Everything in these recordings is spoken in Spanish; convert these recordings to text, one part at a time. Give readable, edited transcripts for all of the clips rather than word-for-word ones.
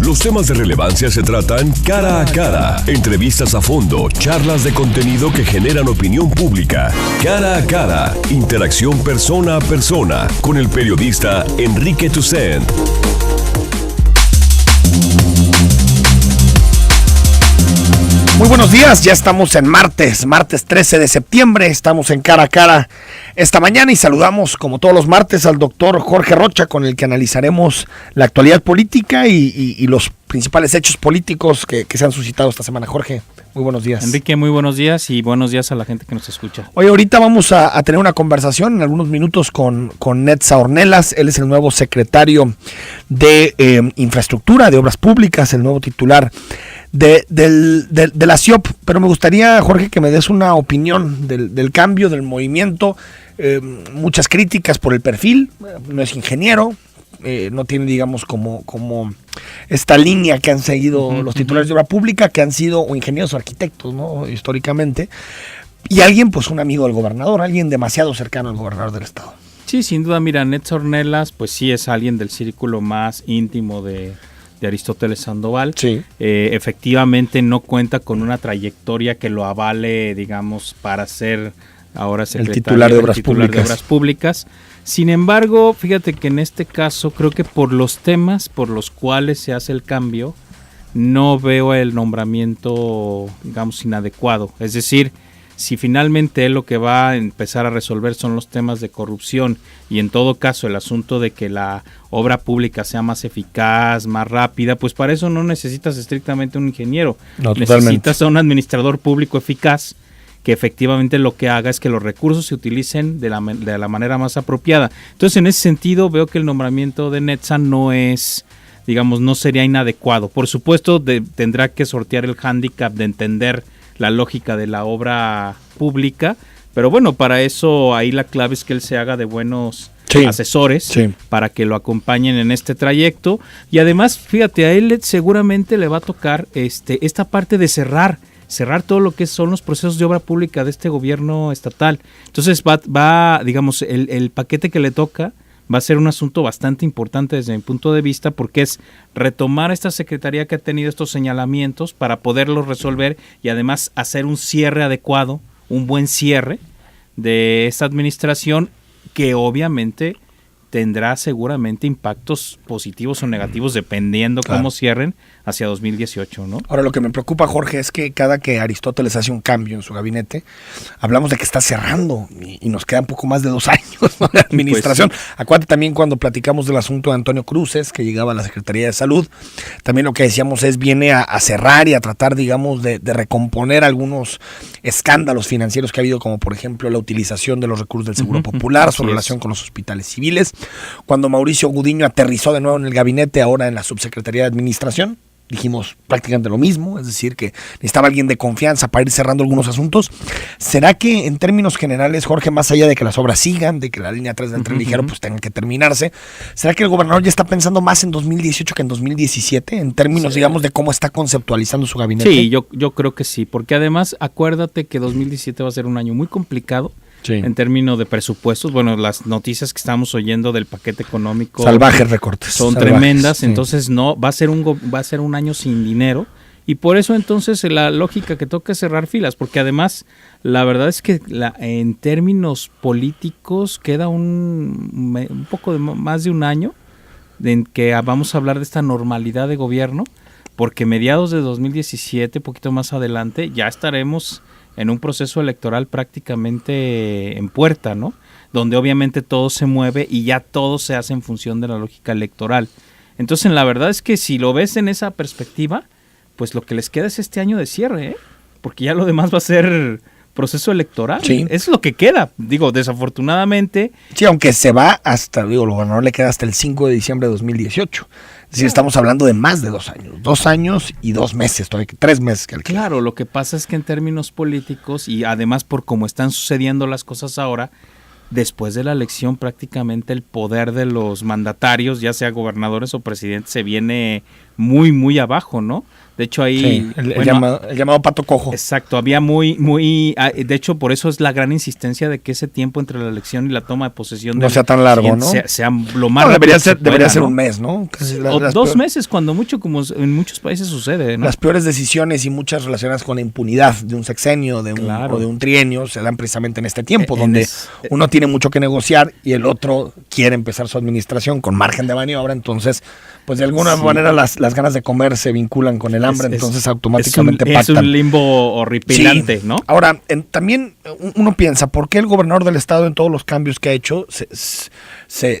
Los temas de relevancia se tratan cara a cara. Entrevistas a fondo, charlas de contenido que generan opinión pública. Cara a cara, interacción persona a persona con el periodista Enrique Tucent. Muy buenos días, ya estamos en martes 13 de septiembre, estamos en Cara a Cara esta mañana y saludamos como todos los martes al doctor Jorge Rocha, con el que analizaremos la actualidad política y los principales hechos políticos que se han suscitado esta semana. Jorge, muy buenos días. Enrique, muy buenos días y buenos días a la gente que nos escucha. Hoy ahorita vamos a tener una conversación en algunos minutos con Netza Ornelas. Él es el nuevo secretario de Infraestructura, de Obras Públicas, el nuevo titular de la CIOP, pero me gustaría, Jorge, que me des una opinión del cambio, del movimiento. Muchas críticas por el perfil, no es ingeniero, no tiene, digamos, como esta línea que han seguido los titulares de obra pública, que han sido o ingenieros o arquitectos, ¿no? Históricamente, y alguien, pues un amigo del gobernador, alguien demasiado cercano al gobernador del estado. Sí, sin duda, mira, Netza Ornelas, pues sí es alguien del círculo más íntimo de Aristóteles Sandoval. Sí. Efectivamente no cuenta con una trayectoria que lo avale, digamos, para ser ahora secretario, el titular de Obras Públicas. Sin embargo, fíjate que en este caso creo que por los temas por los cuales se hace el cambio, no veo el nombramiento, digamos, inadecuado. Es decir, si finalmente él lo que va a empezar a resolver son los temas de corrupción y en todo caso el asunto de que la obra pública sea más eficaz, más rápida, pues para eso no necesitas estrictamente un ingeniero. No, necesitas a un administrador público eficaz que efectivamente lo que haga es que los recursos se utilicen de la manera más apropiada. Entonces, en ese sentido, veo que el nombramiento de Netza no es, digamos, no sería inadecuado. Por supuesto, tendrá que sortear el hándicap de entender la lógica de la obra pública, pero bueno, para eso ahí la clave es que él se haga de buenos asesores para que lo acompañen en este trayecto. Y además, fíjate, a él seguramente le va a tocar esta parte de cerrar todo lo que son los procesos de obra pública de este gobierno estatal. Entonces va digamos, el paquete que le toca va a ser un asunto bastante importante desde mi punto de vista, porque es retomar esta secretaría que ha tenido estos señalamientos para poderlos resolver y además hacer un cierre adecuado, un buen cierre de esta administración que obviamente tendrá seguramente impactos positivos o negativos dependiendo cómo cierren hacia 2018, ¿no? Ahora, lo que me preocupa, Jorge, es que cada que Aristóteles hace un cambio en su gabinete, hablamos de que está cerrando y nos queda un poco más de 2 años, ¿no?, de administración. Pues sí. Acuérdate también cuando platicamos del asunto de Antonio Cruces, que llegaba a la Secretaría de Salud, también lo que decíamos es viene a cerrar y a tratar, digamos, de recomponer algunos escándalos financieros que ha habido, como por ejemplo la utilización de los recursos del Seguro Popular, su relación con los hospitales civiles. Cuando Mauricio Gudiño aterrizó de nuevo en el gabinete, ahora en la Subsecretaría de Administración, dijimos prácticamente lo mismo, es decir, que necesitaba alguien de confianza para ir cerrando algunos asuntos. ¿Será que en términos generales, Jorge, más allá de que las obras sigan, de que la línea 3 del tren ligero pues tenga que terminarse, será que el gobernador ya está pensando más en 2018 que en 2017, en términos, digamos, de cómo está conceptualizando su gabinete? Sí, yo creo que sí, porque además acuérdate que 2017 va a ser un año muy complicado. Sí. En términos de presupuestos, bueno, las noticias que estamos oyendo del paquete económico salvajes recortes son tremendas, sí. Entonces no va a ser un año sin dinero y por eso entonces la lógica que toca es cerrar filas, porque además la verdad es que en términos políticos queda un poco más de un año en que vamos a hablar de esta normalidad de gobierno, porque mediados de 2017, poquito más adelante, ya estaremos en un proceso electoral prácticamente en puerta, ¿no? Donde obviamente todo se mueve y ya todo se hace en función de la lógica electoral. Entonces, la verdad es que si lo ves en esa perspectiva, pues lo que les queda es este año de cierre, ¿eh? Porque ya lo demás va a ser proceso electoral. Sí. Es lo que queda. Digo, desafortunadamente. Sí, aunque se va hasta, el gobernador le queda hasta el 5 de diciembre de 2018. Es decir, estamos hablando de más de 2 años. 2 años y 2 meses, todavía 3 meses. Claro, lo que pasa es que en términos políticos y además por cómo están sucediendo las cosas ahora, después de la elección prácticamente el poder de los mandatarios, ya sea gobernadores o presidentes, se viene muy, muy abajo, ¿no? De hecho ahí... Sí, el llamado pato cojo. Exacto, había de hecho por eso es la gran insistencia de que ese tiempo entre la elección y la toma de posesión no sea tan largo, ¿no? Sea lo más debería ser un mes, ¿no? O 2 meses, cuando mucho, como en muchos países sucede, ¿no? Las peores decisiones y muchas relacionadas con la impunidad de un sexenio o de un trienio se dan precisamente en este tiempo, donde uno tiene mucho que negociar y el otro quiere empezar su administración con margen de maniobra, entonces pues de alguna manera las ganas de comer se vinculan con el hambre, entonces automáticamente pactan. Es un limbo horripilante, ¿no? Ahora, también uno piensa, ¿por qué el gobernador del estado en todos los cambios que ha hecho se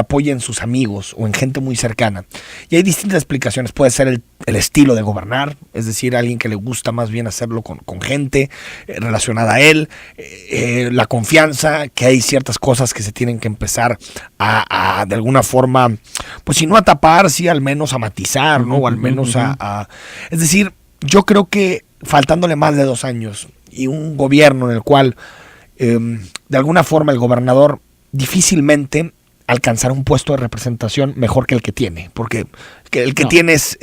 apoya en sus amigos o en gente muy cercana? Y hay distintas explicaciones. Puede ser el estilo de gobernar, es decir, alguien que le gusta más bien hacerlo con gente relacionada a él, la confianza, que hay ciertas cosas que se tienen que empezar a de alguna forma, pues si no a tapar, sí al menos a matizar, ¿no? O al menos es decir, yo creo que faltándole más de 2 años y un gobierno en el cual de alguna forma el gobernador difícilmente alcanzará un puesto de representación mejor que el que tiene, porque el que tiene es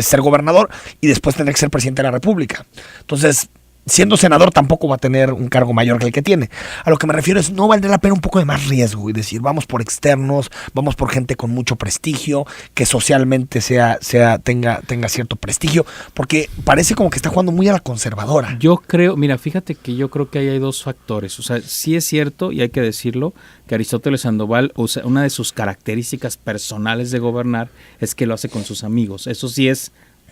ser gobernador y después tendrá que ser presidente de la República. Entonces, siendo senador tampoco va a tener un cargo mayor que el que tiene. A lo que me refiero es, no valdría la pena un poco de más riesgo y decir, vamos por externos, vamos por gente con mucho prestigio, que socialmente tenga cierto prestigio, porque parece como que está jugando muy a la conservadora. Yo creo, mira, fíjate que yo creo que ahí hay 2 factores. O sea, sí es cierto, y hay que decirlo, que Aristóteles Sandoval, o sea, una de sus características personales de gobernar es que lo hace con sus amigos. Eso sí es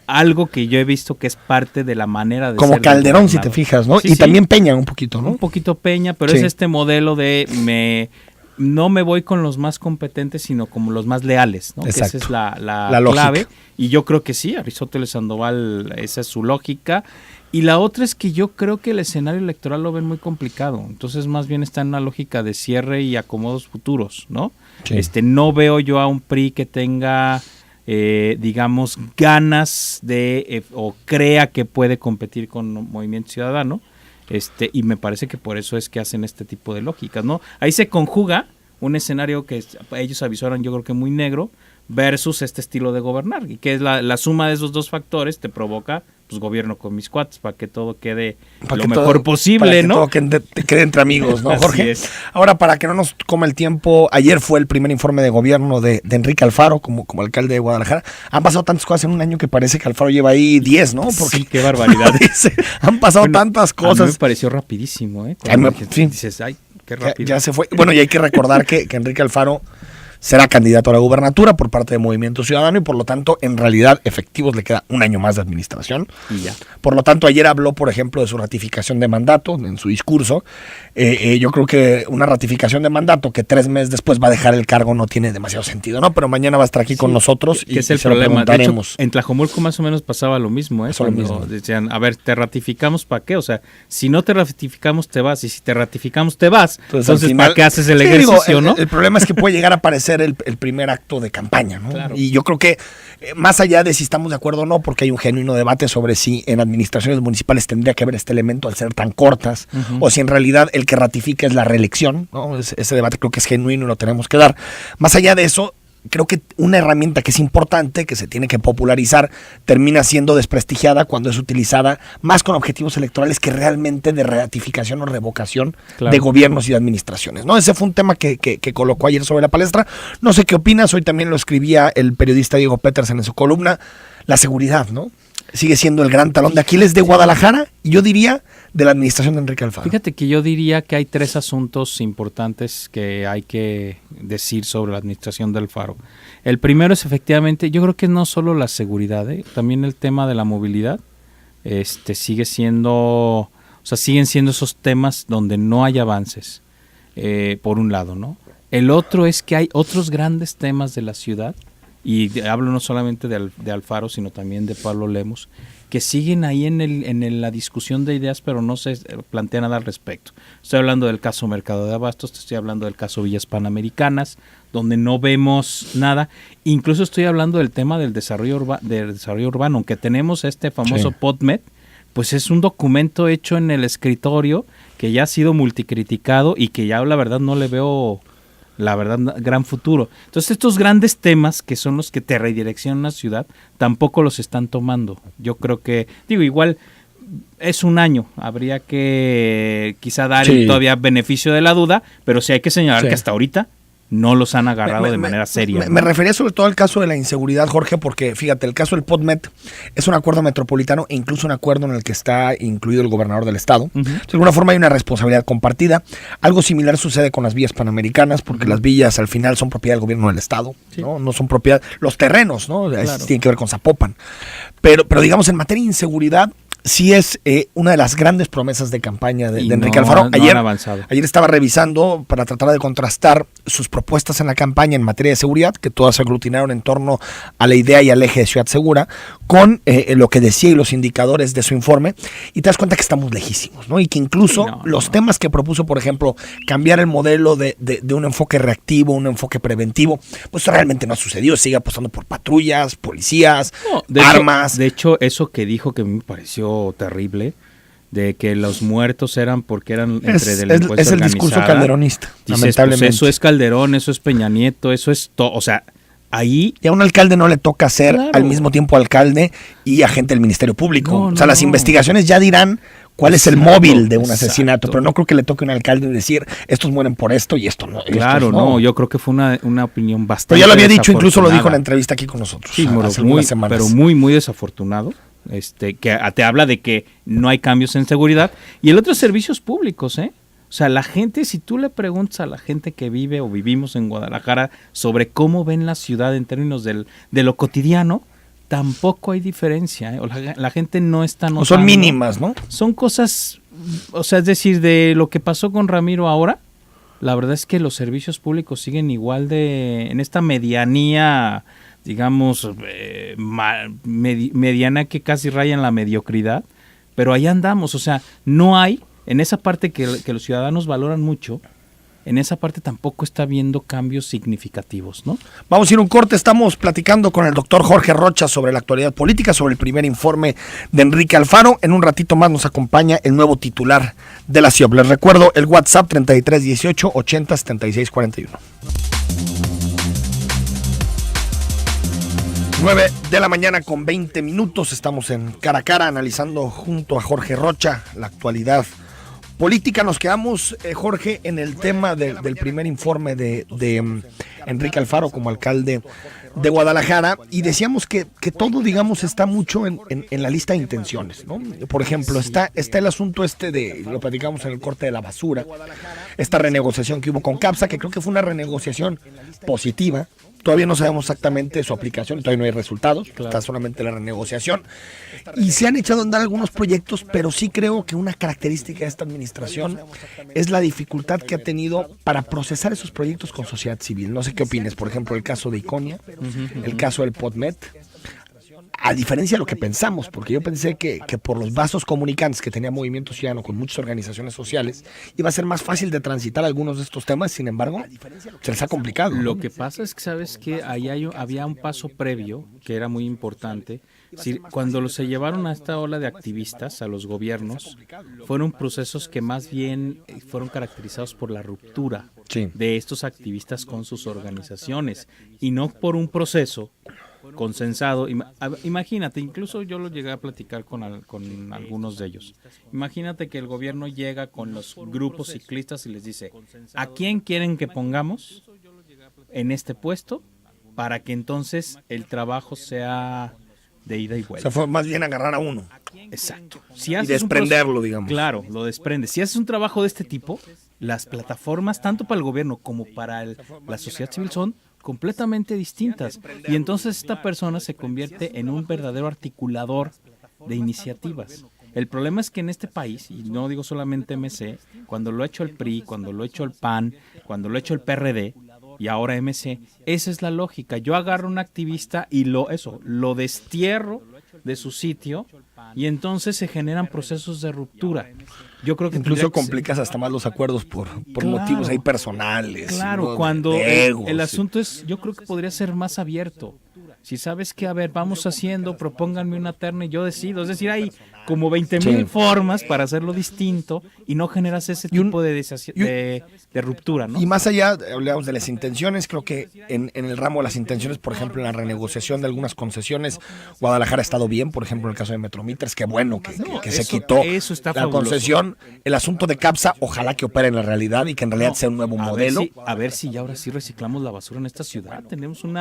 algo que yo he visto que es parte de la manera de como ser Calderón, si te fijas, ¿no? Sí, y también Peña un poquito, ¿no? Un poquito Peña, pero es este modelo de no me voy con los más competentes, sino como los más leales, ¿no? Exacto. Que esa es la clave. Y yo creo que sí, Aristóteles Sandoval, esa es su lógica. Y la otra es que yo creo que el escenario electoral lo ven muy complicado. Entonces, más bien está en una lógica de cierre y acomodos futuros, ¿no? Sí. No veo yo a un PRI que tenga... digamos, ganas de o crea que puede competir con Movimiento Ciudadano, y me parece que por eso es que hacen este tipo de lógicas, ¿no? Ahí se conjuga un escenario que ellos avisaron, yo creo que muy negro, versus este estilo de gobernar, y que es la suma de esos 2 factores te provoca, pues, gobierno con mis cuates, para que todo quede lo mejor posible, ¿no? Para que todo quede entre amigos, ¿no, Jorge? Ahora, para que no nos coma el tiempo, ayer fue el primer informe de gobierno de Enrique Alfaro como alcalde de Guadalajara. Han pasado tantas cosas en un año que parece que Alfaro lleva ahí 10, ¿no? Porque sí, qué barbaridad. Han pasado tantas cosas. A mí me pareció rapidísimo, ¿eh? Dices, ay, qué rápido. Ya se fue. Bueno, y hay que recordar que Enrique Alfaro será candidato a la gubernatura por parte de Movimiento Ciudadano y por lo tanto, en realidad, efectivos le queda un año más de administración. Y ya. Por lo tanto, ayer habló, por ejemplo, de su ratificación de mandato en su discurso. Yo creo que una ratificación de mandato que 3 meses después va a dejar el cargo no tiene demasiado sentido, ¿no? Pero mañana va a estar aquí con nosotros y es el se problema. lo preguntaremos. De hecho, en Tlajomulco más o menos pasaba lo mismo, ¿eh? Eso Cuando lo mismo. Decían, a ver, ¿te ratificamos para qué? O sea, si no te ratificamos te vas, y si te ratificamos te vas. Entonces ¿para qué haces el ejercicio, no? El problema es que puede llegar a aparecer el primer acto de campaña, ¿no? Claro. Y yo creo que más allá de si estamos de acuerdo o no, porque hay un genuino debate sobre si en administraciones municipales tendría que haber este elemento al ser tan cortas, o si en realidad el que ratifica es la reelección, ¿no? Ese debate creo que es genuino y lo tenemos que dar. Más allá de eso, creo que una herramienta que es importante, que se tiene que popularizar, termina siendo desprestigiada cuando es utilizada más con objetivos electorales que realmente de ratificación o revocación de gobiernos y de administraciones, ¿no? Ese fue un tema que colocó ayer sobre la palestra. No sé qué opinas, hoy también lo escribía el periodista Diego Petersen en su columna, la seguridad, ¿no? Sigue siendo el gran talón de Aquiles de Guadalajara y yo diría de la administración de Enrique Alfaro. Fíjate que yo diría que hay 3 asuntos importantes que hay que decir sobre la administración de Alfaro. El primero es efectivamente, yo creo que no solo la seguridad, también el tema de la movilidad, sigue siendo, o sea, siguen siendo esos temas donde no hay avances, por un lado, ¿no? El otro es que hay otros grandes temas de la ciudad, y hablo no solamente de Alfaro, sino también de Pablo Lemos, que siguen ahí en la discusión de ideas, pero no se plantea nada al respecto. Estoy hablando del caso Mercado de Abastos, estoy hablando del caso Villas Panamericanas, donde no vemos nada. Incluso estoy hablando del tema del desarrollo urbano, aunque tenemos este famoso PodMed, pues es un documento hecho en el escritorio que ya ha sido multicriticado y que ya la verdad no le veo la verdad, gran futuro. Entonces estos grandes temas que son los que te redireccionan una ciudad, tampoco los están tomando. Yo creo que, igual es un año, habría que quizá dar todavía beneficio de la duda, pero sí hay que señalar que hasta ahorita no los han agarrado de manera seria. Me refería sobre todo al caso de la inseguridad, Jorge, porque fíjate, el caso del POTMET es un acuerdo metropolitano e incluso un acuerdo en el que está incluido el gobernador del estado. Entonces, de alguna forma hay una responsabilidad compartida. Algo similar sucede con las vías panamericanas, porque las villas al final son propiedad del gobierno del estado, no son propiedad, los terrenos, ¿no? Claro. Tienen que ver con Zapopan. Pero digamos, en materia de inseguridad, sí es una de las grandes promesas de campaña de Enrique Alfaro. Ayer estaba revisando para tratar de contrastar sus propuestas en la campaña en materia de seguridad, que todas se aglutinaron en torno a la idea y al eje de Ciudad Segura, con lo que decía y los indicadores de su informe, y te das cuenta que estamos lejísimos, ¿no? Y que incluso los temas que propuso, por ejemplo, cambiar el modelo de un enfoque reactivo, un enfoque preventivo, pues realmente no ha sucedido. Sigue apostando por patrullas, policías, armas. De hecho, eso que dijo que me pareció terrible, de que los muertos eran porque eran entre delincuencia es el discurso calderonista, lamentablemente. Pues eso es Calderón, eso es Peña Nieto, eso es todo, o sea, ahí... Y a un alcalde no le toca ser al mismo tiempo alcalde y agente del Ministerio Público. Las investigaciones ya dirán cuál es el móvil de un asesinato, pero no creo que le toque a un alcalde decir, estos mueren por esto y esto no. Claro, no, yo creo que fue una opinión bastante Pero ya lo había dicho, incluso lo dijo en la entrevista aquí con nosotros. Sí, pero muy desafortunado. Que te habla de que no hay cambios en seguridad. Y el otro es servicios públicos, O sea, la gente, si tú le preguntas a la gente que vive o vivimos en Guadalajara sobre cómo ven la ciudad en términos de lo cotidiano, tampoco hay diferencia. La gente no está notando. Son mínimas, ¿no? Son cosas, o sea, es decir, de lo que pasó con Ramiro ahora, la verdad es que los servicios públicos siguen igual en esta medianía, digamos, mediana que casi raya en la mediocridad, pero ahí andamos, o sea, no hay, en esa parte que los ciudadanos valoran mucho, en esa parte tampoco está habiendo cambios significativos, ¿no? Vamos a ir a un corte, estamos platicando con el doctor Jorge Rocha sobre la actualidad política, sobre el primer informe de Enrique Alfaro. En un ratito más nos acompaña el nuevo titular de la CIOP. Les recuerdo el WhatsApp 3318 80 76 41. 9 de la mañana con 20 minutos, estamos en Cara a Cara analizando junto a Jorge Rocha la actualidad política. Nos quedamos, Jorge, en el tema del primer informe de Enrique Alfaro como alcalde de Guadalajara, y decíamos que todo, digamos, está mucho en la lista de intenciones, ¿no? Por ejemplo, está el asunto lo platicamos en el corte de la basura, esta renegociación que hubo con CAPSA, que creo que fue una renegociación positiva. Todavía no sabemos exactamente su aplicación, todavía no hay resultados, está solamente la renegociación. Y se han echado a andar algunos proyectos, pero sí creo que una característica de esta administración es la dificultad que ha tenido para procesar esos proyectos con sociedad civil. No sé qué opines, por ejemplo, el caso de Iconia, el caso del POTMET. A diferencia de lo que pensamos, porque yo pensé que por los vasos comunicantes que tenía Movimiento Ciudadano con muchas organizaciones sociales, iba a ser más fácil de transitar algunos de estos temas. Sin embargo, se les ha complicado, ¿no? Lo que pasa es que, ¿sabes qué? Ahí había un paso previo que era muy importante. Si, cuando se llevaron a esta ola de activistas a los gobiernos, fueron procesos que más bien fueron caracterizados por la ruptura de estos activistas con sus organizaciones, y no por un proceso consensado. Imagínate, incluso yo lo llegué a platicar con algunos de ellos. Imagínate que el gobierno llega con los grupos ciclistas y les dice, ¿a quién quieren que pongamos en este puesto para que entonces el trabajo sea de ida y vuelta? O sea, fue más bien agarrar a uno. Exacto. Y desprenderlo, digamos. Claro, lo desprende. Si haces un trabajo de este tipo, las plataformas, tanto para el gobierno como para la sociedad civil, son completamente distintas, y entonces esta persona se convierte en un verdadero articulador de iniciativas. El problema es que en este país, y no digo solamente MC, cuando lo ha hecho el PRI, cuando lo ha hecho el PAN, cuando lo ha hecho el PRD y ahora MC, esa es la lógica. Yo agarro a un activista y lo destierro de su sitio, y entonces se generan procesos de ruptura. Yo creo que incluso complicas hasta más los acuerdos por motivos ahí personales. Claro, ¿no? cuando de egos, el asunto es, yo creo que podría ser más abierto. Si sabes que, a ver, vamos haciendo, propónganme una terna y yo decido. Es decir, hay como 20,000 formas para hacerlo distinto y no generas ese tipo de ruptura, ¿no? Y más allá, hablamos de las intenciones, creo que en el ramo de las intenciones, por ejemplo, en la renegociación de algunas concesiones, Guadalajara ha estado bien, por ejemplo, en el caso de Metrometers, qué bueno que se quitó la concesión. El asunto de CAPSA, ojalá que opere en la realidad y que en realidad sea un nuevo modelo. A ver si ya ahora sí reciclamos la basura en esta ciudad. Tenemos un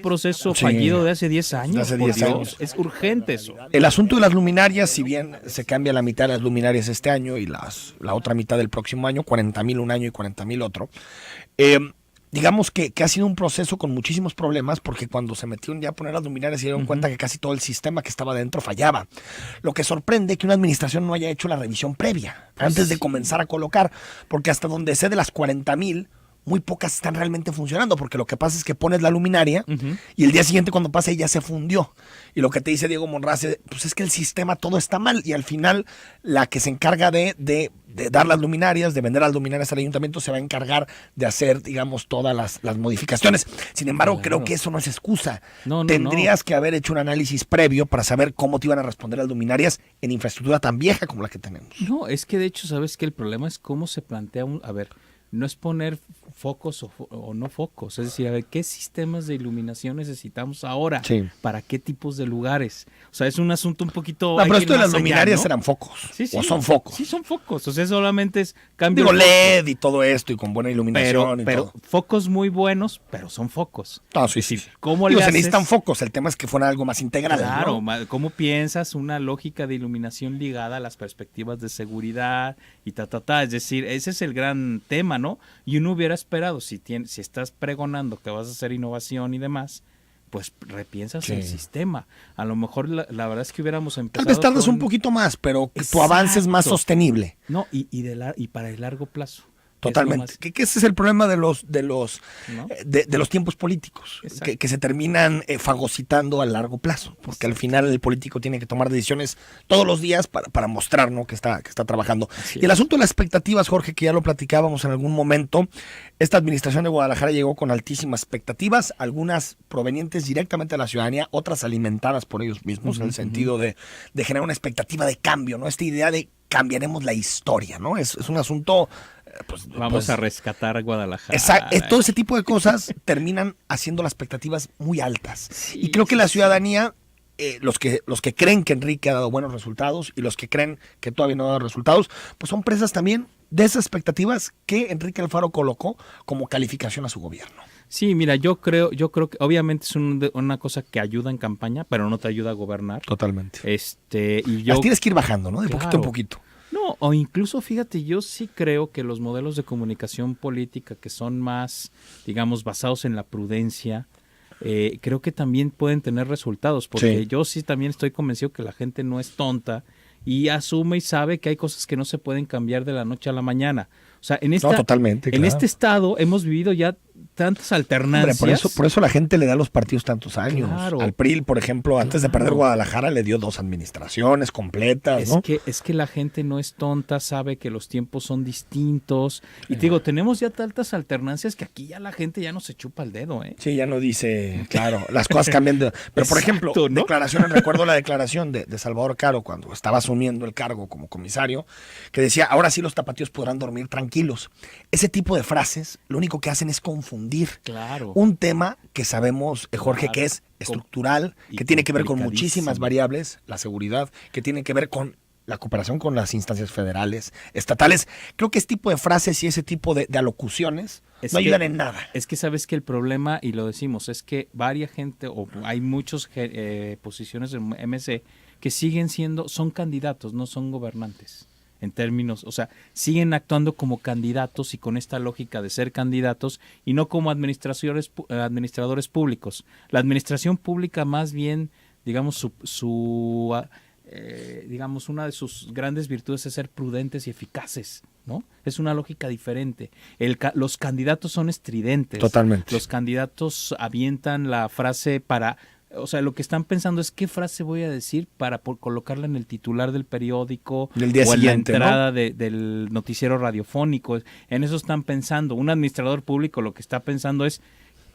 proceso fallido de hace 10 años. Hace 10 años. Es urgente eso. El asunto de las luminarias, si bien se cambia la mitad de las luminarias este año y la otra mitad del próximo año, 40,000 un año y 40,000 otro, digamos que ha sido un proceso con muchísimos problemas, porque cuando se metieron ya a poner las luminarias se dieron cuenta que casi todo el sistema que estaba dentro fallaba. Lo que sorprende que una administración no haya hecho la revisión previa antes de comenzar a colocar, porque hasta donde sé de las 40,000, muy pocas están realmente funcionando, porque lo que pasa es que pones la luminaria y el día siguiente cuando pasa ya se fundió. Y lo que te dice Diego Monraz, pues es que el sistema todo está mal, y al final la que se encarga de dar las luminarias, de vender las luminarias al ayuntamiento, se va a encargar de hacer, digamos, todas las modificaciones. Sin embargo, creo que eso no es excusa. Tendrías que haber hecho un análisis previo para saber cómo te iban a responder las luminarias en infraestructura tan vieja como la que tenemos. No, es que de hecho, ¿sabes qué? El problema es cómo se plantea no es poner focos o no focos, es decir, a ver, ¿qué sistemas de iluminación necesitamos ahora? Sí. ¿Para qué tipos de lugares? O sea, es un asunto un poquito... No, pero esto de las luminarias eran focos, o son focos. Sí, son focos, o sea, solamente es cambio... Digo, LED y todo esto, y con buena iluminación pero focos muy buenos, pero son focos. No, sí. ¿Cómo se le haces? necesitan focos, el tema es que fuera algo más integral. Claro, ¿no? ¿Cómo piensas una lógica de iluminación ligada a las perspectivas de seguridad y Es decir, ese es el gran tema, ¿no? Y uno hubiera esperado, si estás pregonando que vas a hacer innovación y demás, pues repiensas el sistema. A lo mejor la verdad es que hubiéramos empezado... Tal vez tardas un poquito más, pero que tu avance es más sostenible. No, y para el largo plazo. Totalmente. Que ese es el problema de los tiempos políticos, que se terminan fagocitando a largo plazo, porque al final el político tiene que tomar decisiones todos los días para mostrar, ¿no?, que está trabajando. Y el asunto de las expectativas, Jorge, que ya lo platicábamos en algún momento, esta administración de Guadalajara llegó con altísimas expectativas, algunas provenientes directamente de la ciudadanía, otras alimentadas por ellos mismos, en el sentido de generar una expectativa de cambio, ¿no? Esta idea de cambiaremos la historia, ¿no? Es un asunto... Vamos a rescatar a Guadalajara. Exacto, todo ese tipo de cosas terminan haciendo las expectativas muy altas. Sí, y creo que la ciudadanía, los que creen que Enrique ha dado buenos resultados y los que creen que todavía no ha dado resultados, pues son presas también de esas expectativas que Enrique Alfaro colocó como calificación a su gobierno. Sí, mira, yo creo que obviamente es una cosa que ayuda en campaña, pero no te ayuda a gobernar. Totalmente. Las tienes que ir bajando, ¿no? De poquito en poquito. No, o incluso, fíjate, yo sí creo que los modelos de comunicación política que son más, digamos, basados en la prudencia, creo que también pueden tener resultados, porque yo sí también estoy convencido que la gente no es tonta y asume y sabe que hay cosas que no se pueden cambiar de la noche a la mañana. O sea, en este estado hemos vivido ya tantas alternancias. Hombre, por eso la gente le da a los partidos tantos años. Claro. Al PRI, por ejemplo, antes de perder Guadalajara, le dio 2 administraciones completas, ¿no? Es que la gente no es tonta, sabe que los tiempos son distintos. Y te digo, tenemos ya tantas alternancias que aquí ya la gente ya no se chupa el dedo, ¿eh? Sí, ya no dice, claro, las cosas cambian. Pero, por ejemplo, ¿no? Declaraciones, recuerdo la declaración de Salvador Caro cuando estaba asumiendo el cargo como comisario, que decía, ahora sí los tapatíos podrán dormir tranquilos. Ese tipo de frases lo único que hacen es confundir un tema que sabemos, Jorge, que es estructural, que tiene que ver con muchísimas variables, la seguridad, que tiene que ver con la cooperación con las instancias federales, estatales. Creo que ese tipo de frases y ese tipo de alocuciones no ayudan en nada. Es que sabes que el problema, y lo decimos, es que varias gente, o hay muchas posiciones en MC que son candidatos, no son gobernantes. En términos, o sea, siguen actuando como candidatos y con esta lógica de ser candidatos y no como administradores públicos. La administración pública más bien, digamos, digamos, una de sus grandes virtudes es ser prudentes y eficaces, ¿no? Es una lógica diferente. Los candidatos son estridentes. Totalmente. Los candidatos avientan la frase o sea, lo que están pensando es qué frase voy a decir para colocarla en el titular del periódico del día o siguiente, en la entrada, ¿no?, del noticiero radiofónico. En eso están pensando. Un administrador público lo que está pensando es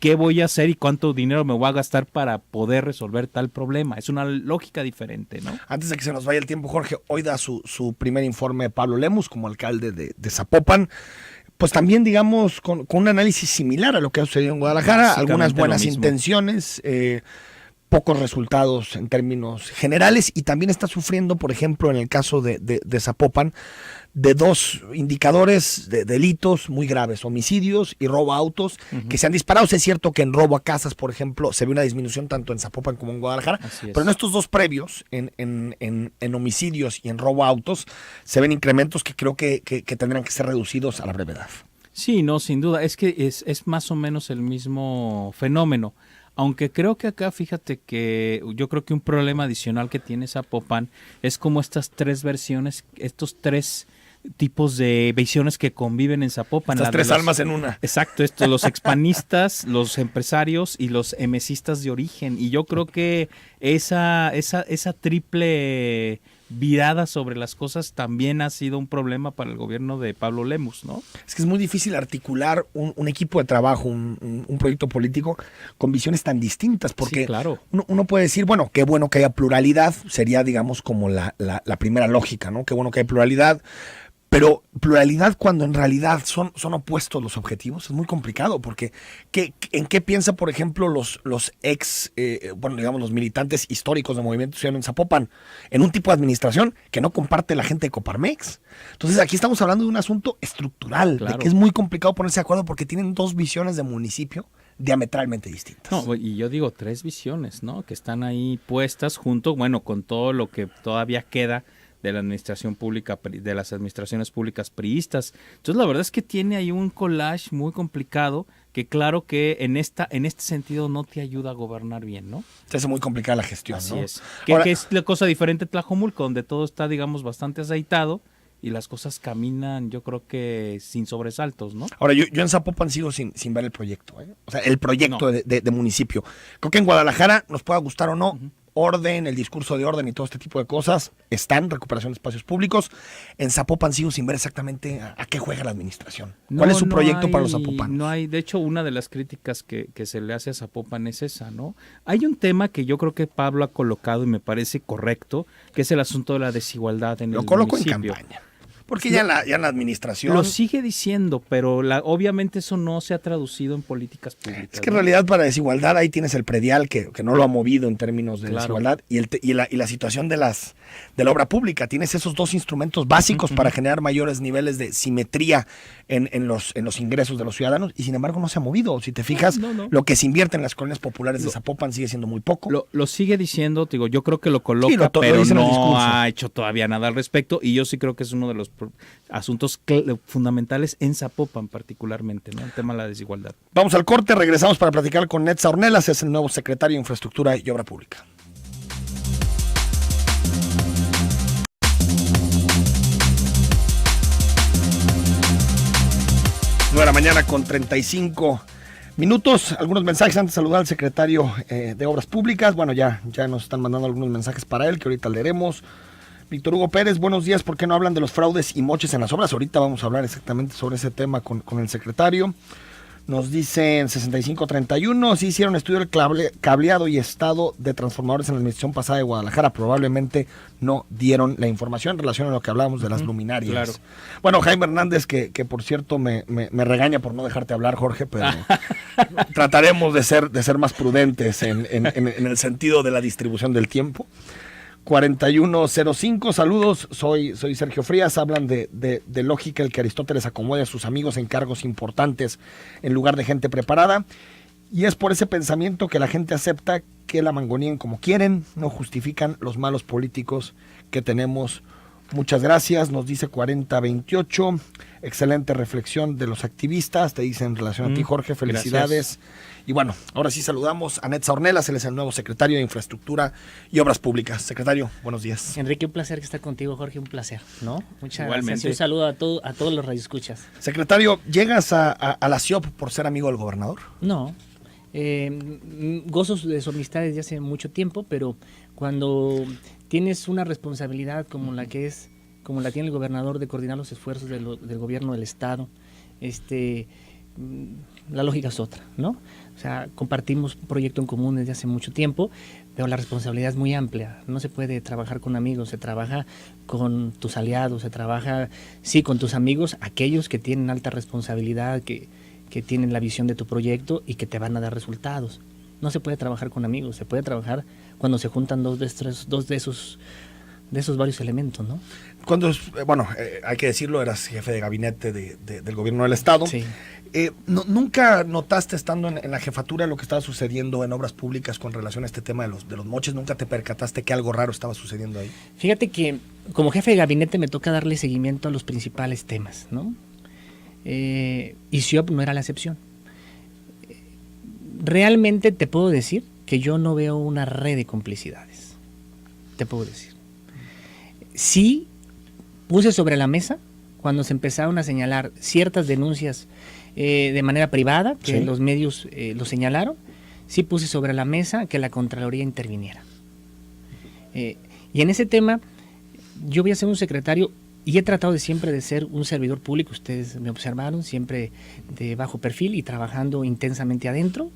qué voy a hacer y cuánto dinero me voy a gastar para poder resolver tal problema. Es una lógica diferente, ¿no? Antes de que se nos vaya el tiempo, Jorge, hoy da su primer informe Pablo Lemus como alcalde de Zapopan. Pues también, digamos, con un análisis similar a lo que ha sucedido en Guadalajara, algunas buenas intenciones, pocos resultados en términos generales, y también está sufriendo, por ejemplo, en el caso de Zapopan, de dos indicadores de delitos muy graves, homicidios y robo a autos, que se han disparado. Es cierto que en robo a casas, por ejemplo, se ve una disminución tanto en Zapopan como en Guadalajara, pero en estos dos previos, en homicidios y en robo a autos, se ven incrementos que creo que tendrán que ser reducidos a la brevedad. Sí, no, sin duda, es que es más o menos el mismo fenómeno. Aunque creo que acá, fíjate que yo creo que un problema adicional que tiene Zapopan es como estas tres versiones, estos tres tipos de visiones que conviven en Zapopan. Estas tres almas en una. Exacto, los expanistas, los empresarios y los emesistas de origen. Y yo creo que esa triple virada sobre las cosas también ha sido un problema para el gobierno de Pablo Lemus, ¿no? Es que es muy difícil articular un equipo de trabajo, un proyecto político con visiones tan distintas, porque sí, claro. uno puede decir, bueno, qué bueno que haya pluralidad, sería, digamos, como la primera lógica, ¿no? Qué bueno que haya pluralidad. Pero pluralidad cuando en realidad son opuestos los objetivos es muy complicado, porque ¿en qué piensa, por ejemplo, los los militantes históricos del Movimiento Ciudadano en Zapopan? En un tipo de administración que no comparte la gente de Coparmex. Entonces aquí estamos hablando de un asunto estructural, claro, de que es muy complicado ponerse de acuerdo porque tienen dos visiones de municipio diametralmente distintas. No, y yo digo tres visiones, ¿no? Que están ahí puestas junto, con todo lo que todavía queda de la administración pública, de las administraciones públicas priistas. Entonces la verdad es que tiene ahí un collage muy complicado que claro que en este sentido no te ayuda a gobernar bien, ¿no? Se hace muy complicada la gestión, así ¿no? Es. Que es la cosa diferente de Tlajomulco, donde todo está, digamos, bastante aceitado y las cosas caminan, yo creo que sin sobresaltos, ¿no? Ahora, yo en Zapopan sigo sin ver el proyecto, ¿eh? O sea, el proyecto de municipio. Creo que en Guadalajara, nos pueda gustar o no, orden, el discurso de orden y todo este tipo de cosas están, recuperación de espacios públicos. En Zapopan sigo sin ver exactamente a qué juega la administración. ¿Cuál es su proyecto para los zapopanos? No hay, de hecho, una de las críticas que se le hace a Zapopan es esa, ¿no? Hay un tema que yo creo que Pablo ha colocado y me parece correcto, que es el asunto de la desigualdad en el municipio. Lo coloco en campaña. Porque ya en la administración... Lo sigue diciendo, pero obviamente eso no se ha traducido en políticas públicas. Es que en realidad para desigualdad ahí tienes el predial que no lo ha movido en términos de desigualdad y la situación de la obra pública. Tienes esos dos instrumentos básicos para generar mayores niveles de simetría en los ingresos de los ciudadanos y sin embargo no se ha movido. Si te fijas, lo que se invierte en las colonias populares de Zapopan sigue siendo muy poco. Lo sigue diciendo, digo, yo creo que lo coloca, pero no ha hecho todavía nada al respecto y yo sí creo que es uno de los asuntos fundamentales en Zapopan particularmente, ¿no? El tema de la desigualdad. Vamos al corte, regresamos para platicar con Netza Ornelas, es el nuevo secretario de Infraestructura y Obra Pública. Nueva mañana con 35 minutos, algunos mensajes antes de saludar al secretario de Obras Públicas. Bueno, ya nos están mandando algunos mensajes para él que ahorita leeremos. Víctor Hugo Pérez, buenos días. ¿Por qué no hablan de los fraudes y moches en las obras? Ahorita vamos a hablar exactamente sobre ese tema con el secretario. Nos dicen 6531, sí hicieron estudio del cableado y estado de transformadores en la administración pasada de Guadalajara. Probablemente no dieron la información en relación a lo que hablábamos de las luminarias. Claro. Bueno, Jaime Hernández, que por cierto me regaña por no dejarte hablar, Jorge, pero trataremos de ser más prudentes en el sentido de la distribución del tiempo. 4105, saludos, soy Sergio Frías. Hablan de lógica el que Aristóteles acomode a sus amigos en cargos importantes en lugar de gente preparada, y es por ese pensamiento que la gente acepta que la mangoníen como quieren, no justifican los malos políticos que tenemos. Muchas gracias, nos dice 4028, excelente reflexión de los activistas, te dicen en relación a ti, Jorge, felicidades. Gracias. Y bueno, ahora sí saludamos a Netza Ornelas, él es el nuevo secretario de Infraestructura y Obras Públicas. Secretario, buenos días. Enrique, un placer estar contigo, Jorge, un placer, ¿no? Muchas Igualmente. Gracias. Un saludo a todos los radioescuchas. Secretario, ¿llegas a la CIOP por ser amigo del gobernador? No, gozo de su amistad desde hace mucho tiempo, pero cuando tienes una responsabilidad como la tiene el gobernador de coordinar los esfuerzos del gobierno del estado, la lógica es otra, ¿no? O sea, compartimos un proyecto en común desde hace mucho tiempo, pero la responsabilidad es muy amplia. No se puede trabajar con amigos, se trabaja con tus aliados, se trabaja, sí, con tus amigos, aquellos que tienen alta responsabilidad, que tienen la visión de tu proyecto y que te van a dar resultados. No se puede trabajar con amigos, se puede trabajar cuando se juntan dos de esos varios elementos, ¿no? Cuando, hay que decirlo, eras jefe de gabinete del gobierno del Estado. Sí. ¿Nunca notaste, estando en la jefatura, lo que estaba sucediendo en obras públicas con relación a este tema de los moches? ¿Nunca te percataste que algo raro estaba sucediendo ahí? Fíjate que como jefe de gabinete me toca darle seguimiento a los principales temas, ¿no? Y SIOP no era la excepción. Realmente te puedo decir que yo no veo una red de complicidades. Te puedo decir. Sí puse sobre la mesa cuando se empezaron a señalar ciertas denuncias de manera privada, que sí, los medios lo señalaron, sí puse sobre la mesa que la Contraloría interviniera. Y en ese tema yo voy a ser un secretario y he tratado siempre de ser un servidor público, ustedes me observaron, siempre de bajo perfil y trabajando intensamente adentro.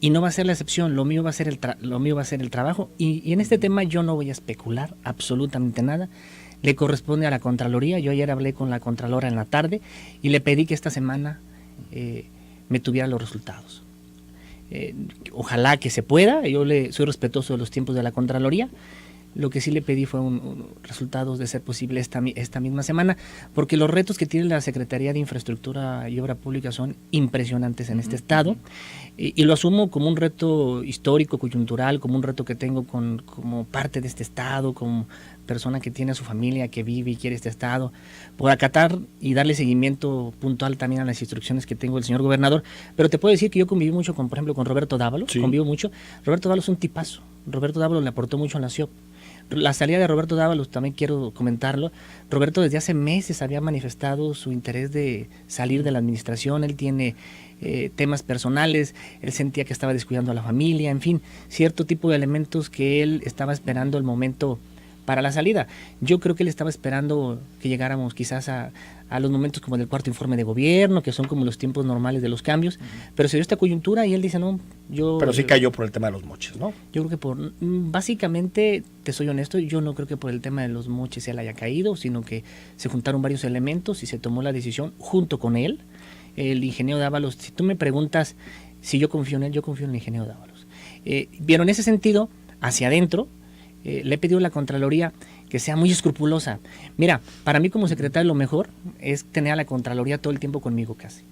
Y no va a ser la excepción, lo mío va a ser el trabajo. Y en este tema yo no voy a especular absolutamente nada. Le corresponde a la Contraloría. Yo ayer hablé con la Contralora en la tarde y le pedí que esta semana me tuviera los resultados. Ojalá que se pueda. Yo soy respetuoso de los tiempos de la Contraloría. Lo que sí le pedí fue resultados de ser posible esta misma semana, porque los retos que tiene la Secretaría de Infraestructura y Obra Pública son impresionantes en este estado, y lo asumo como un reto histórico, coyuntural, como un reto que tengo como parte de este estado, como persona que tiene a su familia, que vive y quiere este estado, por acatar y darle seguimiento puntual también a las instrucciones que tengo del señor gobernador. Pero te puedo decir que yo conviví mucho, por ejemplo, con Roberto Dávalos, sí. Convivo mucho. Roberto Dávalos es un tipazo. Roberto Dávalos le aportó mucho a la SIOP. La salida de Roberto Dávalos, también quiero comentarlo. Roberto desde hace meses había manifestado su interés de salir de la administración. Él tiene temas personales, él sentía que estaba descuidando a la familia, en fin, cierto tipo de elementos que él estaba esperando el momento para la salida. Yo creo que él estaba esperando que llegáramos quizás a los momentos como del cuarto informe de gobierno, que son como los tiempos normales de los cambios, pero se dio esta coyuntura y él dice, no, Pero sí cayó por el tema de los moches, ¿no? Yo creo que básicamente, te soy honesto, yo no creo que por el tema de los moches él haya caído, sino que se juntaron varios elementos y se tomó la decisión junto con él. El ingeniero Dávalos, si tú me preguntas si yo confío en él, yo confío en el ingeniero Dávalos. Pero en ese sentido, hacia adentro, le he pedido a la Contraloría que sea muy escrupulosa. Mira, para mí como secretario lo mejor es tener a la Contraloría todo el tiempo conmigo casi.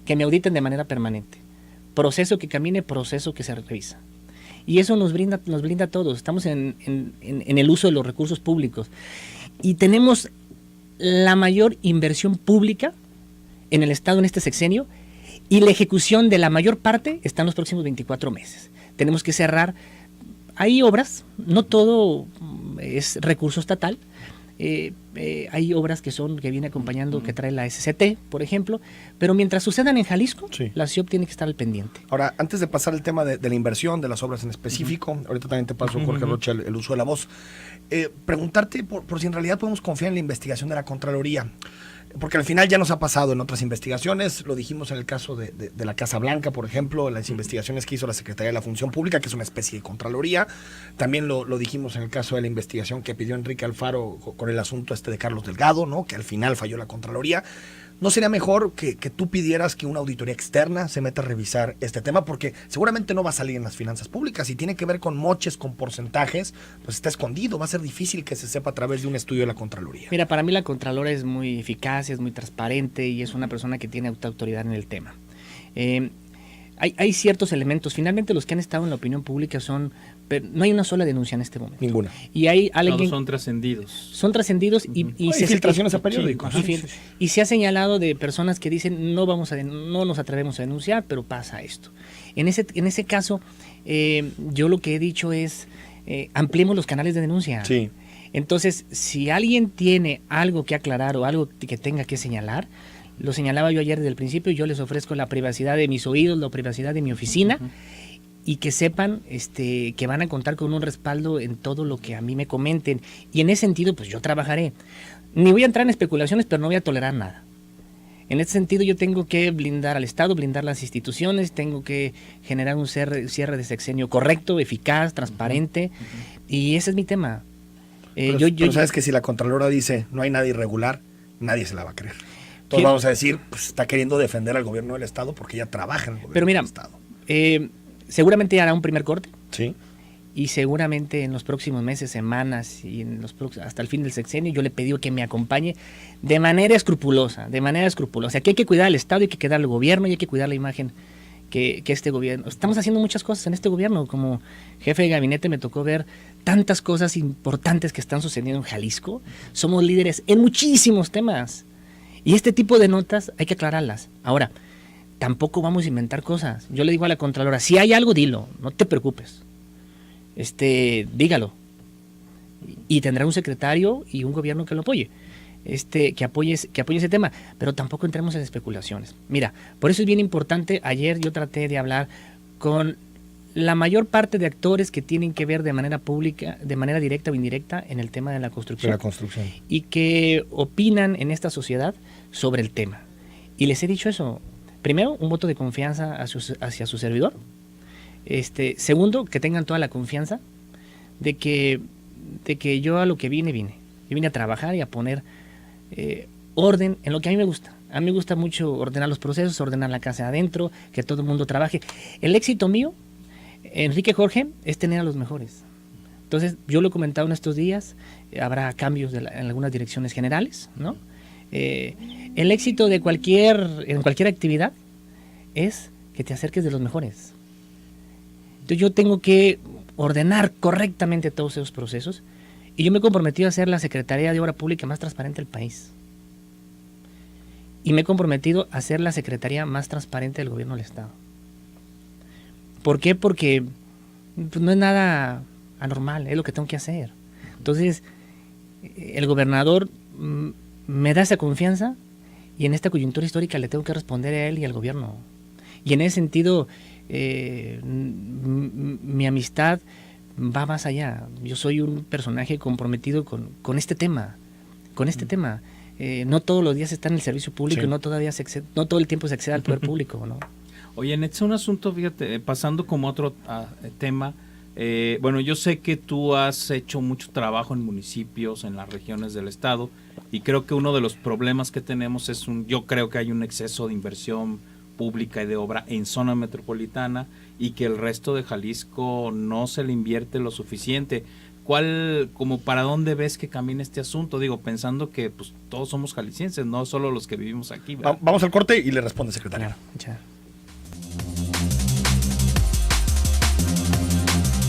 Que me auditen de manera permanente. Proceso que camine, proceso que se revisa. Y eso nos brinda a todos. Estamos en el uso de los recursos públicos. Y tenemos la mayor inversión pública en el Estado en este sexenio, y la ejecución de la mayor parte está en los próximos 24 meses. Tenemos que cerrar. Hay obras, no todo es recurso estatal, hay obras que viene acompañando, que trae la SCT, por ejemplo, pero mientras sucedan en Jalisco, sí, la SIOP tiene que estar al pendiente. Ahora, antes de pasar al tema de la inversión, de las obras en específico, ahorita también te paso, Jorge Rocha, el uso de la voz, preguntarte por si en realidad podemos confiar en la investigación de la Contraloría. Porque al final ya nos ha pasado en otras investigaciones, lo dijimos en el caso de la Casa Blanca, por ejemplo, las investigaciones que hizo la Secretaría de la Función Pública, que es una especie de Contraloría. También lo dijimos en el caso de la investigación que pidió Enrique Alfaro con el asunto de Carlos Delgado, ¿no? Que al final falló la Contraloría. ¿No sería mejor que tú pidieras que una auditoría externa se meta a revisar este tema? Porque seguramente no va a salir en las finanzas públicas. Si tiene que ver con moches, con porcentajes, pues está escondido. Va a ser difícil que se sepa a través de un estudio de la Contraloría. Mira, para mí la Contralora es muy eficaz, es muy transparente y es una persona que tiene autoridad en el tema. Hay ciertos elementos. Finalmente los que han estado en la opinión pública pero no hay una sola denuncia en este momento. Ninguna. Y hay alguien. Todos son trascendidos. Son trascendidos y se filtraciones a periódicos. Y se ha señalado de personas que dicen no nos atrevemos a denunciar, pero pasa esto. En ese caso, yo lo que he dicho es ampliemos los canales de denuncia. Sí. Entonces, si alguien tiene algo que aclarar o algo que tenga que señalar, lo señalaba yo ayer desde el principio, yo les ofrezco la privacidad de mis oídos, la privacidad de mi oficina, y que sepan que van a contar con un respaldo en todo lo que a mí me comenten. Y en ese sentido, pues yo trabajaré. Ni voy a entrar en especulaciones, pero no voy a tolerar nada. En ese sentido yo tengo que blindar al Estado, blindar las instituciones, tengo que generar un cierre de sexenio correcto, eficaz, transparente, y ese es mi tema. Pero sabes que si la Contralora dice no hay nada irregular, nadie se la va a creer. Entonces vamos a decir, pues está queriendo defender al gobierno del Estado porque ella trabaja en el gobierno del Estado. Seguramente hará un primer corte. Sí. Y seguramente en los próximos meses, semanas y hasta el fin del sexenio yo le he pedido que me acompañe de manera escrupulosa. Aquí hay que cuidar al Estado, hay que cuidar al gobierno y hay que cuidar la imagen que este gobierno... Estamos haciendo muchas cosas en este gobierno. Como jefe de gabinete me tocó ver tantas cosas importantes que están sucediendo en Jalisco. Somos líderes en muchísimos temas. Y este tipo de notas hay que aclararlas. Ahora, tampoco vamos a inventar cosas. Yo le digo a la Contralora, si hay algo, dilo, no te preocupes. Dígalo. Y tendrá un secretario y un gobierno que lo apoye. Que apoye ese tema, pero tampoco entremos en especulaciones. Mira, por eso es bien importante. Ayer yo traté de hablar con la mayor parte de actores que tienen que ver de manera pública, de manera directa o indirecta en el tema de la construcción. Y que opinan en esta sociedad sobre el tema. Y les he dicho eso. Primero, un voto de confianza hacia su servidor. Segundo, que tengan toda la confianza de que yo a lo que vine. Yo vine a trabajar y a poner orden en lo que a mí me gusta. A mí me gusta mucho ordenar los procesos, ordenar la casa adentro, que todo el mundo trabaje. El éxito mío, Enrique Jorge, es tener a los mejores. Entonces, yo lo he comentado en estos días, habrá cambios en algunas direcciones generales, ¿no? El éxito en cualquier actividad es que te acerques de los mejores. Entonces yo tengo que ordenar correctamente todos esos procesos y yo me he comprometido a hacer la Secretaría de Obra Pública más transparente del país. Y me he comprometido a hacer la Secretaría más transparente del gobierno del Estado. ¿Por qué? Porque pues, no es nada anormal, es lo que tengo que hacer. Entonces, el gobernador me da esa confianza y en esta coyuntura histórica le tengo que responder a él y al gobierno. Y en ese sentido, mi amistad va más allá. Yo soy un personaje comprometido con este tema. No todos los días está en el servicio público, sí. No todo el tiempo se accede al poder público, ¿no? Oye, Netza, un asunto, fíjate, pasando como otro tema. Yo sé que tú has hecho mucho trabajo en municipios, en las regiones del estado, y creo que uno de los problemas que tenemos yo creo que hay un exceso de inversión pública y de obra en zona metropolitana y que el resto de Jalisco no se le invierte lo suficiente. ¿Para dónde ves que camina este asunto? Digo, pensando que pues todos somos jaliscienses, no solo los que vivimos aquí, ¿verdad? Vamos al corte y le responde, secretario. Claro.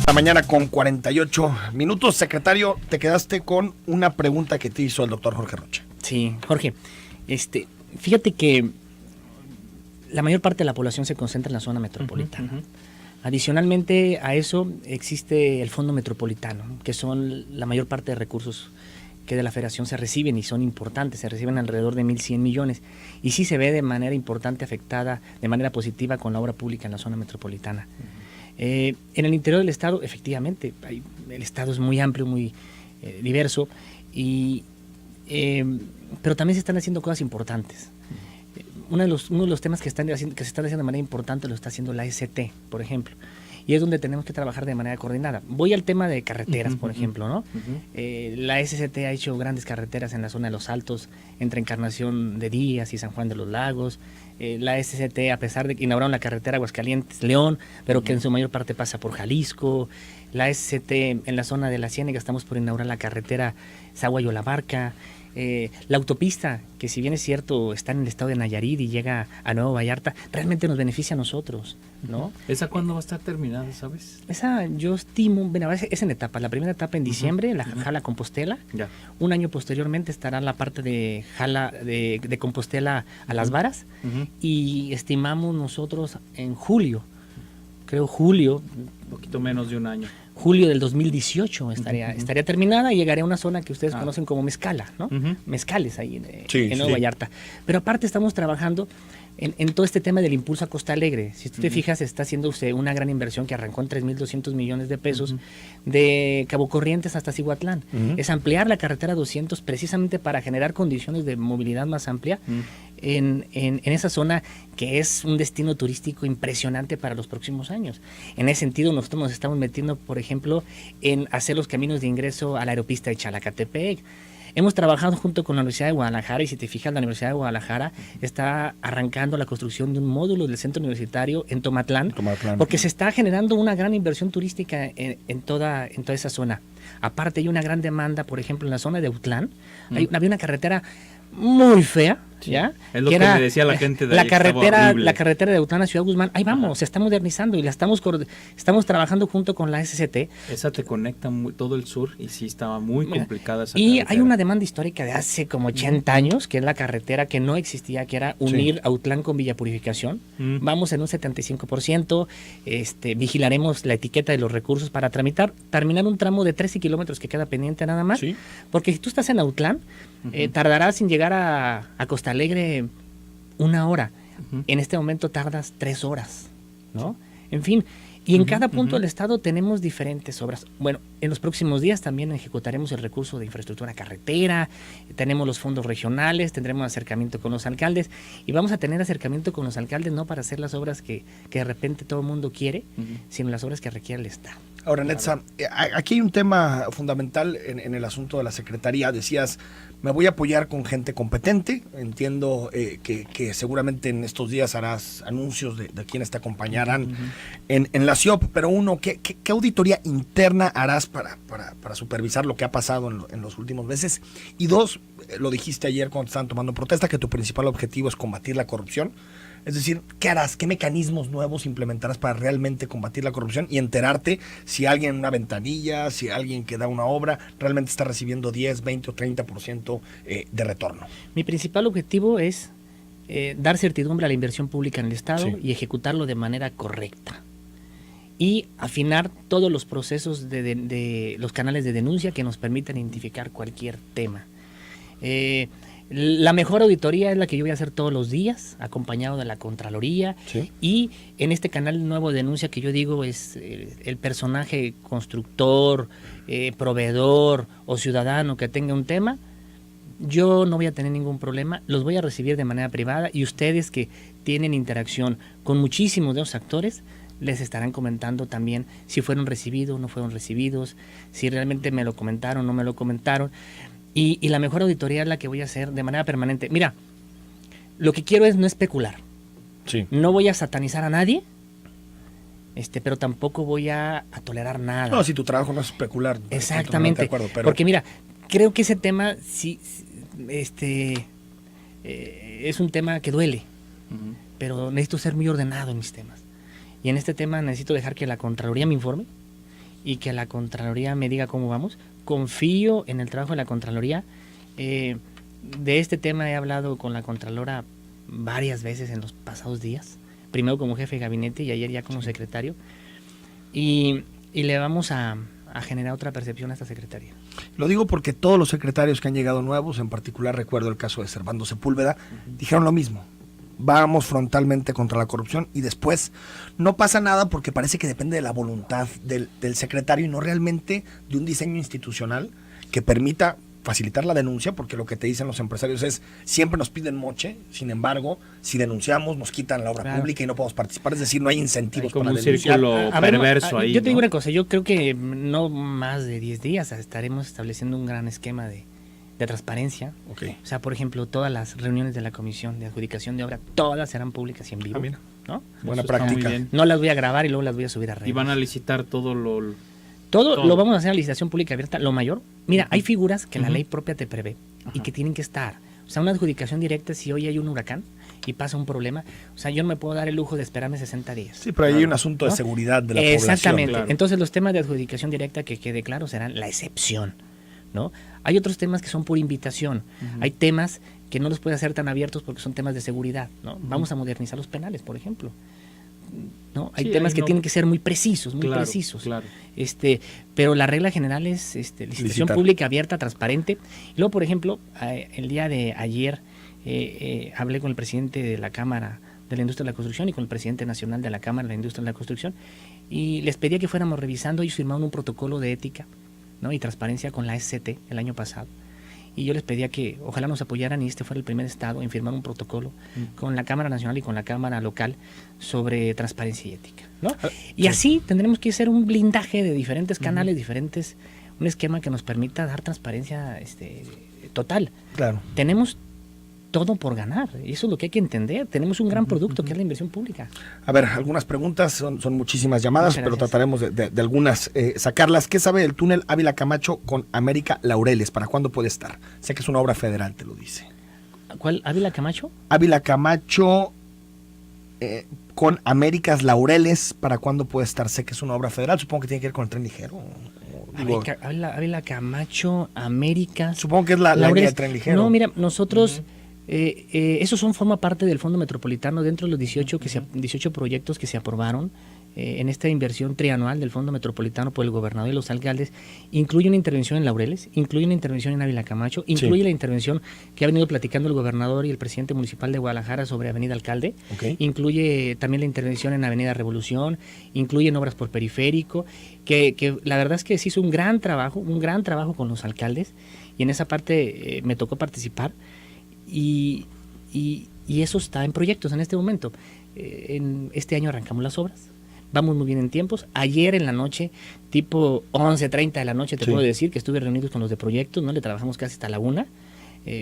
La mañana con 48 minutos. Secretario, te quedaste con una pregunta que te hizo el doctor Jorge Rocha. Sí, Jorge, fíjate que la mayor parte de la población se concentra en la zona metropolitana. Adicionalmente a eso existe el Fondo Metropolitano, que son la mayor parte de recursos que de la Federación se reciben y son importantes, se reciben alrededor de 1.100 millones y sí se ve de manera importante afectada, de manera positiva con la obra pública en la zona metropolitana. En el interior del estado, efectivamente, el estado es muy amplio, muy diverso, pero también se están haciendo cosas importantes. Uno de los temas que se están haciendo de manera importante lo está haciendo la ST, por ejemplo, y es donde tenemos que trabajar de manera coordinada. Voy al tema de carreteras, por ejemplo, ¿no? La SCT ha hecho grandes carreteras en la zona de Los Altos, entre Encarnación de Díaz y San Juan de los Lagos. La SCT, a pesar de que inauguraron la carretera Aguascalientes-León, pero que en su mayor parte pasa por Jalisco. La SCT en la zona de la Ciénega estamos por inaugurar la carretera Zaguayo-La Barca. La autopista, que si bien es cierto está en el estado de Nayarit y llega a Nuevo Vallarta, realmente nos beneficia a nosotros, ¿no? ¿Esa cuándo va a estar terminada, sabes? Esa yo estimo, es en etapas. La primera etapa en diciembre, la Jala-Compostela. Ya. Un año posteriormente estará la parte de Jala de Compostela a Las Varas. Y estimamos nosotros en julio, un poquito menos de un año. Julio del 2018 estaría terminada y llegaría a una zona que ustedes conocen como Mezcala, ¿no? Mezcales ahí en Nueva Vallarta. Pero aparte estamos trabajando en todo este tema del impulso a Costa Alegre. Si tú te fijas, está haciendo una gran inversión que arrancó en 3.200 millones de pesos de Cabo Corrientes hasta Cihuatlán. Es ampliar la carretera 200 precisamente para generar condiciones de movilidad más amplia. en esa zona que es un destino turístico impresionante para los próximos años. En ese sentido, nosotros nos estamos metiendo, por ejemplo, en hacer los caminos de ingreso a la aeropista de Chalacatepec. Hemos trabajado junto con la Universidad de Guadalajara, y si te fijas, la Universidad de Guadalajara está arrancando la construcción de un módulo del centro universitario en Tomatlán, porque se está generando una gran inversión turística en toda esa zona. Aparte, hay una gran demanda, por ejemplo, en la zona de Utlán, había una carretera muy fea, ¿ya? Es lo que me decía la gente de la carretera de Utlán a Ciudad Guzmán. Ahí vamos, se está modernizando y la estamos trabajando junto con la SCT. Esa te conecta todo el sur y sí estaba muy complicada esa y carretera. hay una demanda histórica de hace como 80 años, que es la carretera que no existía, que era unir a Utlán con Villa Purificación. Vamos en un 75%, vigilaremos la etiqueta de los recursos para terminar un tramo de 13 kilómetros que queda pendiente nada más, porque si tú estás en Autlán, tardarás en llegar a Costa Alegre 1 hora. En este momento tardas 3 horas, ¿no? En fin, y en cada punto del estado tenemos diferentes obras. Bueno, en los próximos días también ejecutaremos el recurso de infraestructura carretera, tenemos los fondos regionales, tendremos acercamiento con los alcaldes, y vamos a tener acercamiento con los alcaldes no para hacer las obras que de repente todo el mundo quiere, sino las obras que requiere el Estado. Ahora, Netza, aquí hay un tema fundamental en el asunto de la Secretaría. Decías, me voy a apoyar con gente competente. Entiendo que seguramente en estos días harás anuncios de quienes te acompañarán en la CIOP, pero uno, ¿qué auditoría interna harás para supervisar lo que ha pasado en los últimos meses? Y dos, lo dijiste ayer cuando estaban tomando protesta, que tu principal objetivo es combatir la corrupción. Es decir, ¿qué harás? ¿Qué mecanismos nuevos implementarás para realmente combatir la corrupción y enterarte si alguien en una ventanilla, si alguien que da una obra, realmente está recibiendo 10, 20 o 30% de retorno? Mi principal objetivo es dar certidumbre a la inversión pública en el Estado y ejecutarlo de manera correcta. Y afinar todos los procesos de los canales de denuncia que nos permitan identificar cualquier tema. La mejor auditoría es la que yo voy a hacer todos los días, acompañado de la Contraloría, y en este canal nuevo de denuncia que yo digo es el personaje constructor, proveedor o ciudadano que tenga un tema, yo no voy a tener ningún problema, los voy a recibir de manera privada, y ustedes que tienen interacción con muchísimos de los actores, les estarán comentando también si fueron recibidos o no fueron recibidos, si realmente me lo comentaron o no me lo comentaron. Y la mejor auditoría es la que voy a hacer de manera permanente. Mira, lo que quiero es no especular. No voy a satanizar a nadie, pero tampoco voy a tolerar nada. No, si tu trabajo no es especular. Exactamente. Acuerdo, pero... Porque mira, creo que ese tema es un tema que duele, pero necesito ser muy ordenado en mis temas. Y en este tema necesito dejar que la Contraloría me informe y que la Contraloría me diga cómo vamos. Confío en el trabajo de la Contraloría. De este tema he hablado con la Contralora varias veces en los pasados días. Primero como jefe de gabinete y ayer ya como secretario. Y le vamos a generar otra percepción a esta secretaría. Lo digo porque todos los secretarios que han llegado nuevos, en particular recuerdo el caso de Servando Sepúlveda, dijeron lo mismo. Vamos frontalmente contra la corrupción y después no pasa nada porque parece que depende de la voluntad del secretario y no realmente de un diseño institucional que permita facilitar la denuncia, porque lo que te dicen los empresarios es siempre nos piden moche, sin embargo, si denunciamos nos quitan la obra pública y no podemos participar, es decir, no hay incentivos para denunciar. Como un círculo perverso ahí. Yo te digo una cosa, yo creo que no más de 10 días estaremos estableciendo un gran esquema de transparencia. O sea, por ejemplo, todas las reuniones de la Comisión de Adjudicación de Obra, todas serán públicas y en vivo. ¿No? Buena práctica. No las voy a grabar y luego las voy a subir a redes. Y van a licitar todo lo vamos a hacer a licitación pública abierta, lo mayor. Mira, hay figuras que la ley propia te prevé y que tienen que estar. O sea, una adjudicación directa, si hoy hay un huracán y pasa un problema, o sea, yo no me puedo dar el lujo de esperarme 60 días. Sí, pero ahí hay un asunto de seguridad de la población. Exactamente. Entonces, los temas de adjudicación directa, que quede claro, serán la excepción, ¿no? Hay otros temas que son por invitación. Hay temas que no los puede hacer tan abiertos porque son temas de seguridad, ¿no? Vamos a modernizar los penales, por ejemplo. ¿No? Hay temas que tienen que ser muy precisos, precisos. Claro. Pero la regla general es licitación pública abierta, transparente. Y luego, por ejemplo, el día de ayer hablé con el presidente de la Cámara de la Industria de la Construcción y con el presidente nacional de la Cámara de la Industria de la Construcción, y les pedía que fuéramos revisando. Ellos firmaron un protocolo de ética, ¿no? y transparencia con la SCT el año pasado. y yo les pedía que ojalá nos apoyaran y este fuera el primer estado en firmar un protocolo con la Cámara Nacional y con la Cámara Local sobre transparencia y ética, ¿no? Y así tendremos que hacer un blindaje de diferentes canales, un esquema que nos permita dar transparencia total. Claro. Tenemos todo por ganar, y eso es lo que hay que entender. Tenemos un gran producto que es la inversión pública. A ver, algunas preguntas, son muchísimas llamadas, pero trataremos de algunas sacarlas. ¿Qué sabe del túnel Ávila Camacho con América Laureles? ¿Para cuándo puede estar? Sé que es una obra federal, te lo dice. ¿Cuál? ¿Ávila Camacho? Ávila Camacho con Américas Laureles, ¿para cuándo puede estar? Sé que es una obra federal, supongo que tiene que ver con el tren ligero. Ávila Camacho, Américas. Supongo que es la línea de tren ligero. No, mira, nosotros... eso forma parte del Fondo Metropolitano dentro de los 18 proyectos que se aprobaron en esta inversión trianual del Fondo Metropolitano por el gobernador y los alcaldes. Incluye una intervención en Laureles, incluye una intervención en Ávila Camacho, incluye la intervención que ha venido platicando el gobernador y el presidente municipal de Guadalajara sobre Avenida Alcalde, incluye también la intervención en Avenida Revolución, incluyen obras por periférico, que la verdad es que se hizo un gran trabajo con los alcaldes, y en esa parte me tocó participar. Y eso está en proyectos en este momento. En este año arrancamos las obras. Vamos muy bien en tiempos. Ayer en la noche, tipo 11:30 de la noche, te puedo decir que estuve reunidos con los de proyectos, ¿no? Le trabajamos casi hasta la 1.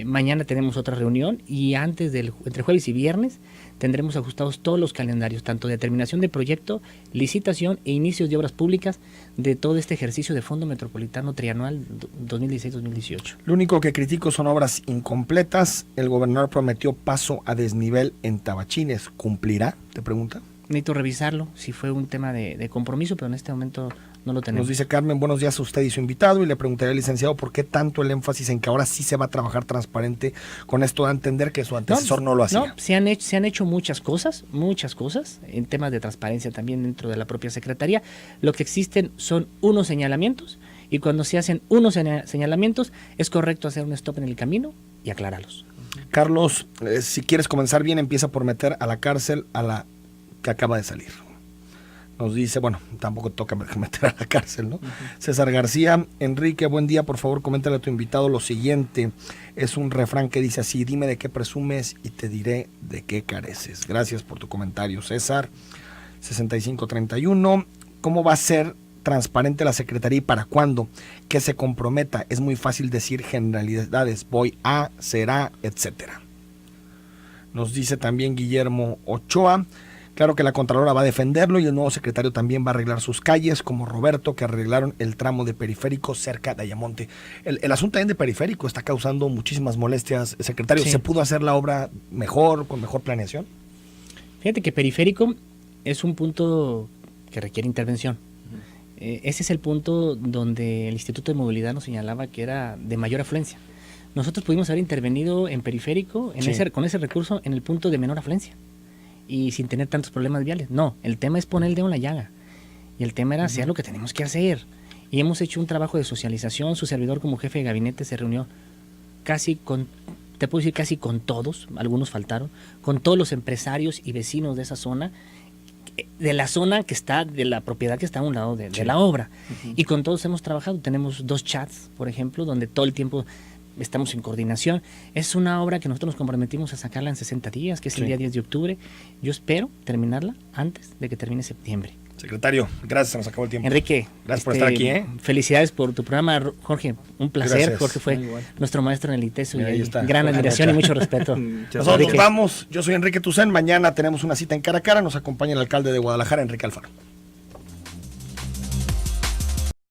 Mañana tenemos otra reunión y entre jueves y viernes tendremos ajustados todos los calendarios, tanto de terminación de proyecto, licitación e inicios de obras públicas de todo este ejercicio de Fondo Metropolitano Trianual 2016-2018. Lo único que critico son obras incompletas. El gobernador prometió paso a desnivel en Tabachines. ¿Cumplirá? Te pregunta. Necesito revisarlo, si fue un tema de compromiso, pero en este momento no lo tenemos. Nos dice Carmen, buenos días a usted y su invitado, y le preguntaría al licenciado por qué tanto el énfasis en que ahora sí se va a trabajar transparente. Con esto da a entender que su antecesor no lo hacía. No, se han hecho muchas cosas en temas de transparencia también dentro de la propia Secretaría. Lo que existen son unos señalamientos, y cuando se hacen unos señalamientos es correcto hacer un stop en el camino y aclararlos. Carlos, si quieres comenzar bien, empieza por meter a la cárcel a la que acaba de salir. Nos dice, bueno, tampoco toca meter a la cárcel, ¿no? César García, Enrique, buen día, por favor, coméntale a tu invitado lo siguiente. Es un refrán que dice así: dime de qué presumes y te diré de qué careces. Gracias por tu comentario, César. 6531, ¿cómo va a ser transparente la Secretaría y para cuándo? Que se comprometa, es muy fácil decir generalidades, voy a, será, etcétera. Nos dice también Guillermo Ochoa, claro que la Contralora va a defenderlo y el nuevo secretario también va a arreglar sus calles, como Roberto, que arreglaron el tramo de periférico cerca de Ayamonte. El asunto también de periférico está causando muchísimas molestias, secretario. ¿Se pudo hacer la obra mejor, con mejor planeación? Fíjate que periférico es un punto que requiere intervención. Ese es el punto donde el Instituto de Movilidad nos señalaba que era de mayor afluencia. Nosotros pudimos haber intervenido en periférico con ese recurso en el punto de menor afluencia y sin tener tantos problemas viales. No, el tema es poner el dedo en la llaga. Y el tema era hacer lo que tenemos que hacer. Y hemos hecho un trabajo de socialización. Su servidor como jefe de gabinete se reunió casi con todos, algunos faltaron, con todos los empresarios y vecinos de esa zona, de la zona que está, de la propiedad que está a un lado de la obra. Y con todos hemos trabajado. Tenemos 2 chats, por ejemplo, donde todo el tiempo estamos en coordinación. Es una obra que nosotros nos comprometimos a sacarla en 60 días, que es el día 10 de octubre. Yo espero terminarla antes de que termine septiembre. Secretario, gracias, se nos acabó el tiempo. Enrique, gracias por estar aquí. Felicidades por tu programa, Jorge. Un placer. Gracias. Jorge fue nuestro maestro en el ITESO y gran admiración y mucho respeto. Nosotros nos vamos. Yo soy Enrique Tucen. Mañana tenemos una cita en Cara a Cara. Nos acompaña el alcalde de Guadalajara, Enrique Alfaro.